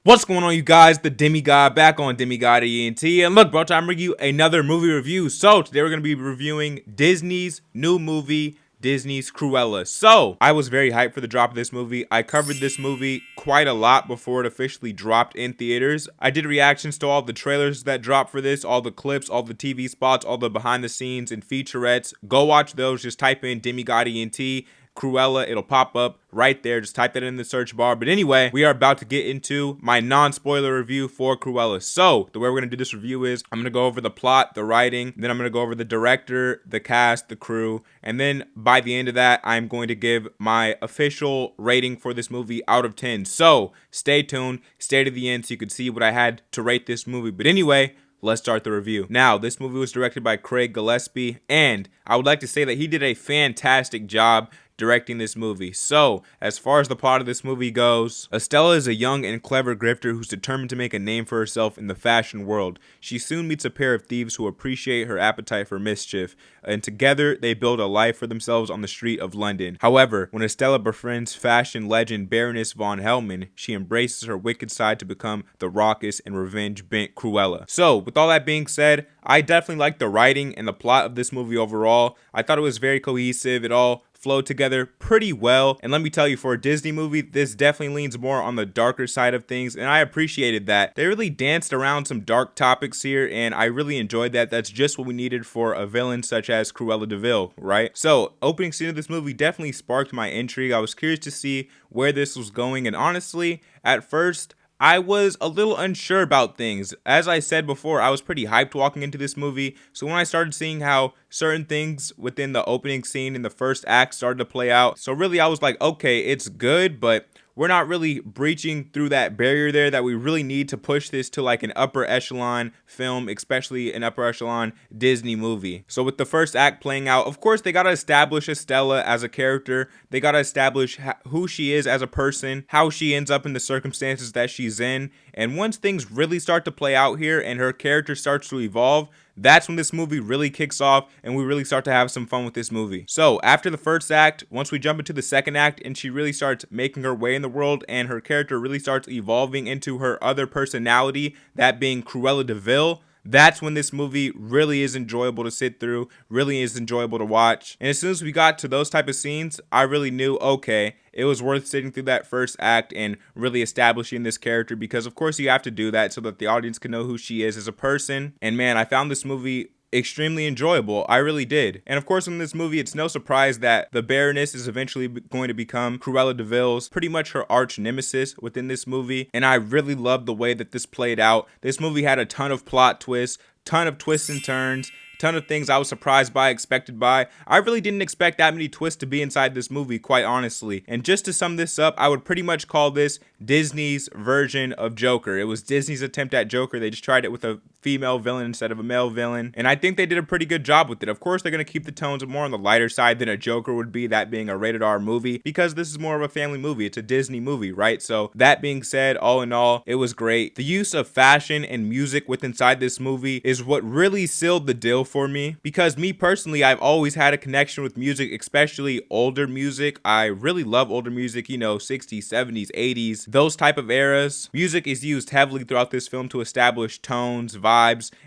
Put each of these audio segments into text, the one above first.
What's going on, you guys? The Demigod back on Demigod ENT. And look, bro, time to bring you another movie review. So today we're going to be reviewing Disney's new movie, Disney's Cruella. So I was very hyped for the drop of this movie. I covered this movie quite a lot before it officially dropped in theaters. I did reactions to all the trailers that dropped for this, all the clips, all the TV spots, all the behind the scenes and featurettes. Go watch those. Just type in Demigod ENT. Cruella, it'll pop up right there. Just type that in the search bar. But anyway, we are about to get into my non-spoiler review for Cruella. So the way we're going to do this review is I'm going to go over the plot, the writing, then I'm going to go over the director, the cast, the crew, and then by the end of that, I'm going to give my official rating for this movie out of 10. So stay tuned, stay to the end so you can see what I had to rate this movie. But anyway, let's start the review. Now, this movie was directed by Craig Gillespie, and I would like to say that he did a fantastic job directing this movie. So, as far as the plot of this movie goes, Estella is a young and clever grifter who's determined to make a name for herself in the fashion world. She soon meets a pair of thieves who appreciate her appetite for mischief, and together they build a life for themselves on the street of London. However, when Estella befriends fashion legend Baroness von Hellman, she embraces her wicked side to become the raucous and revenge-bent Cruella. So, with all that being said, I definitely like the writing and the plot of this movie overall. I thought it was very cohesive. It all flowed together pretty well, and let me tell you, for a Disney movie, this definitely leans more on the darker side of things, and I appreciated that. They really danced around some dark topics here, and I really enjoyed that. That's just what we needed for a villain such as Cruella de Vil, right? So, opening scene of this movie definitely sparked my intrigue. I was curious to see where this was going, and honestly, at first, I was a little unsure about things. As I said before, I was pretty hyped walking into this movie. So when I started seeing how certain things within the opening scene in the first act started to play out, so really I was like, okay, it's good, but we're not really breaching through that barrier there that we really need to push this to like an upper echelon film, especially an upper echelon Disney movie. So with the first act playing out, of course, they got to establish Estella as a character. They got to establish who she is as a person, how she ends up in the circumstances that she's in. And once things really start to play out here and her character starts to evolve, that's when this movie really kicks off and we really start to have some fun with this movie. So after the first act, once we jump into the second act and she really starts making her way in the world and her character really starts evolving into her other personality, that being Cruella de Vil, that's when this movie really is enjoyable to sit through, really is enjoyable to watch. And as soon as we got to those type of scenes, I really knew, okay, it was worth sitting through that first act and really establishing this character, because of course you have to do that so that the audience can know who she is as a person. And man, I found this movie extremely enjoyable. I really did. And of course, in this movie, it's no surprise that the Baroness is eventually going to become Cruella de Vil's pretty much her arch nemesis within this movie. And I really loved the way that this played out. This movie had a ton of plot twists, ton of twists and turns, ton of things I was surprised by, expected by. I really didn't expect that many twists to be inside this movie, quite honestly. And just to sum this up, I would pretty much call this Disney's version of Joker. It was Disney's attempt at Joker. They just tried it with a female villain instead of a male villain, and I think they did a pretty good job with it. Of course, they're going to keep the tones more on the lighter side than a Joker would be, that being a rated R movie, because this is more of a family movie. It's a Disney movie, right? So that being said, all in all, it was great. The use of fashion and music with inside this movie is what really sealed the deal for me, because me personally, I've always had a connection with music, especially older music. I really love older music, you know, 60s, 70s, 80s, those type of eras. Music is used heavily throughout this film to establish tones, vibes,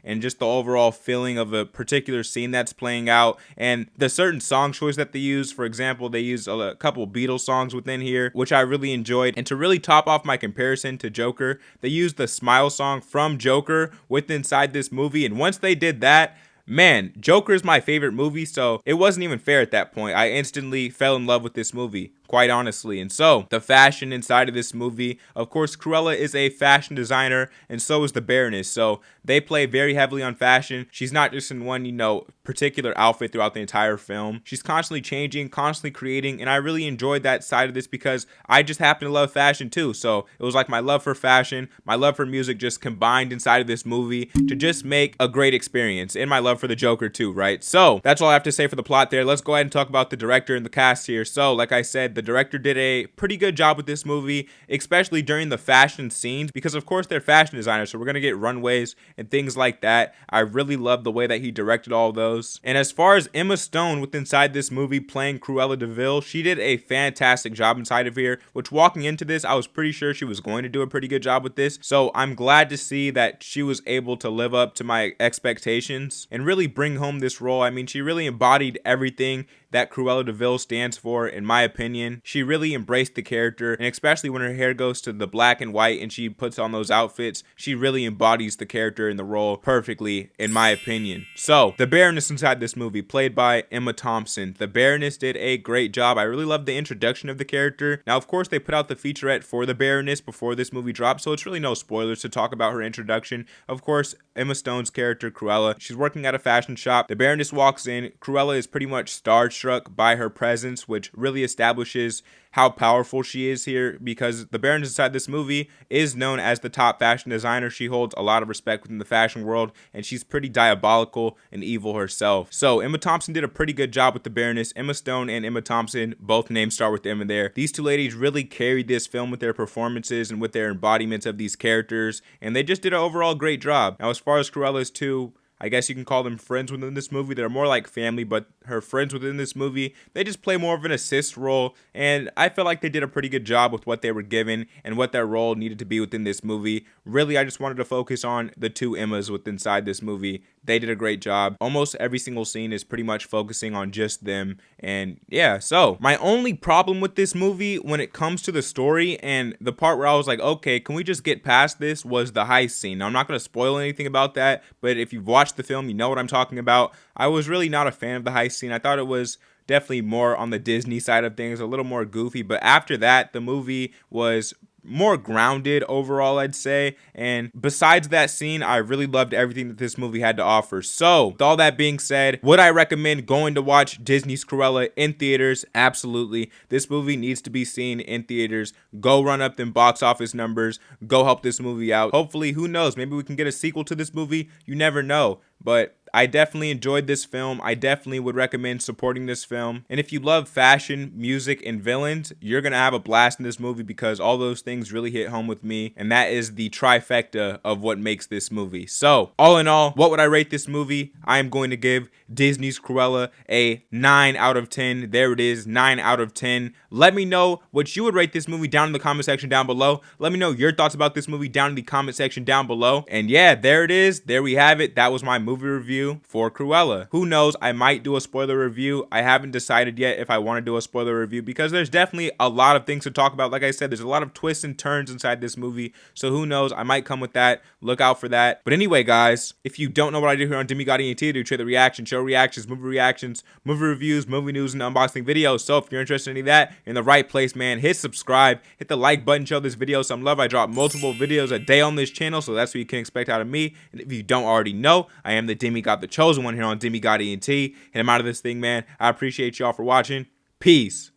and just the overall feeling of a particular scene that's playing out. And the certain song choice that they use, for example, they use a couple Beatles songs within here, which I really enjoyed. And to really top off my comparison to Joker, they used the Smile song from Joker with inside this movie. And once they did that, man, Joker is my favorite movie, so it wasn't even fair at that point. I instantly fell in love with this movie, quite honestly. And so, the fashion inside of this movie, of course, Cruella is a fashion designer, and so is the Baroness. So, they play very heavily on fashion. She's not just in one, particular outfit throughout the entire film. She's constantly changing, constantly creating, and I really enjoyed that side of this because I just happen to love fashion too. So, it was like my love for fashion, my love for music just combined inside of this movie to just make a great experience, and my love for the Joker too, right? So, that's all I have to say for the plot there. Let's go ahead and talk about the director and the cast here. So, like I said, the director did a pretty good job with this movie, especially during the fashion scenes, because of course they're fashion designers, so we're gonna get runways and things like that. I really love the way that he directed all of those. And as far as Emma Stone with inside this movie playing Cruella de Vil, she did a fantastic job inside of here, which walking into this, I was pretty sure she was going to do a pretty good job with this. So I'm glad to see that she was able to live up to my expectations and really bring home this role. I mean, she really embodied everything that Cruella de Vil stands for, in my opinion. She really embraced the character, and especially when her hair goes to the black and white and she puts on those outfits, she really embodies the character in the role perfectly, in my opinion. So, the Baroness inside this movie, played by Emma Thompson. The Baroness did a great job. I really loved the introduction of the character. Now, of course, they put out the featurette for the Baroness before this movie dropped, so it's really no spoilers to talk about her introduction. Of course, Emma Stone's character, Cruella, she's working at a fashion shop. The Baroness walks in. Cruella is pretty much starstruck by her presence, which really establishes how powerful she is here, because the Baroness inside this movie is known as the top fashion designer. She holds a lot of respect within the fashion world, and she's pretty diabolical and evil herself. So Emma Thompson did a pretty good job with the Baroness. Emma Stone and Emma Thompson, both names start with Emma there. These two ladies really carried this film with their performances and with their embodiments of these characters, and they just did an overall great job. Now, as far as Cruella's two, I guess you can call them friends within this movie. They're more like family, but her friends within this movie, they just play more of an assist role, and I feel like they did a pretty good job with what they were given and what their role needed to be within this movie. Really, I just wanted to focus on the two Emmas within inside this movie. They did a great job. Almost every single scene is pretty much focusing on just them, and yeah, so my only problem with this movie when it comes to the story and the part where I was like, okay, can we just get past this, was the heist scene. Now, I'm not going to spoil anything about that, but if you've watched the film, you know what I'm talking about. I was really not a fan of the heist scene. I thought it was definitely more on the Disney side of things, a little more goofy, but after that, the movie was more grounded overall, I'd say. And besides that scene, I really loved everything that this movie had to offer. So with all that being said, would I recommend going to watch Disney's Cruella in theaters? Absolutely. This movie needs to be seen in theaters. Go run up them box office numbers. Go help this movie out. Hopefully, who knows, maybe we can get a sequel to this movie. You never know. But I definitely enjoyed this film. I definitely would recommend supporting this film. And if you love fashion, music, and villains, you're going to have a blast in this movie, because all those things really hit home with me. And that is the trifecta of what makes this movie. So, all in all, what would I rate this movie? I am going to give Disney's Cruella a 9 out of 10. There it is, 9 out of 10. Let me know what you would rate this movie down in the comment section down below. Let me know your thoughts about this movie down in the comment section down below. And yeah, there it is. There we have it. That was my movie review for Cruella. Who knows, I might do a spoiler review. I haven't decided yet if I want to do a spoiler review, because there's definitely a lot of things to talk about. Like I said, there's a lot of twists and turns inside this movie, so who knows, I might come with that. Look out for that. But anyway, guys, if you don't know what I do here on Demigod ENT, I do trailer reaction, show reactions, movie reviews, movie news, and unboxing videos. So if you're interested in any of that, you're in the right place, man. Hit subscribe, hit the like button, show this video some love. I drop multiple videos a day on this channel, so that's what you can expect out of me. And if you don't already know, I am the Demigod, the chosen one here on Demigod ENT, and I'm out of this thing, man. I appreciate y'all for watching. Peace.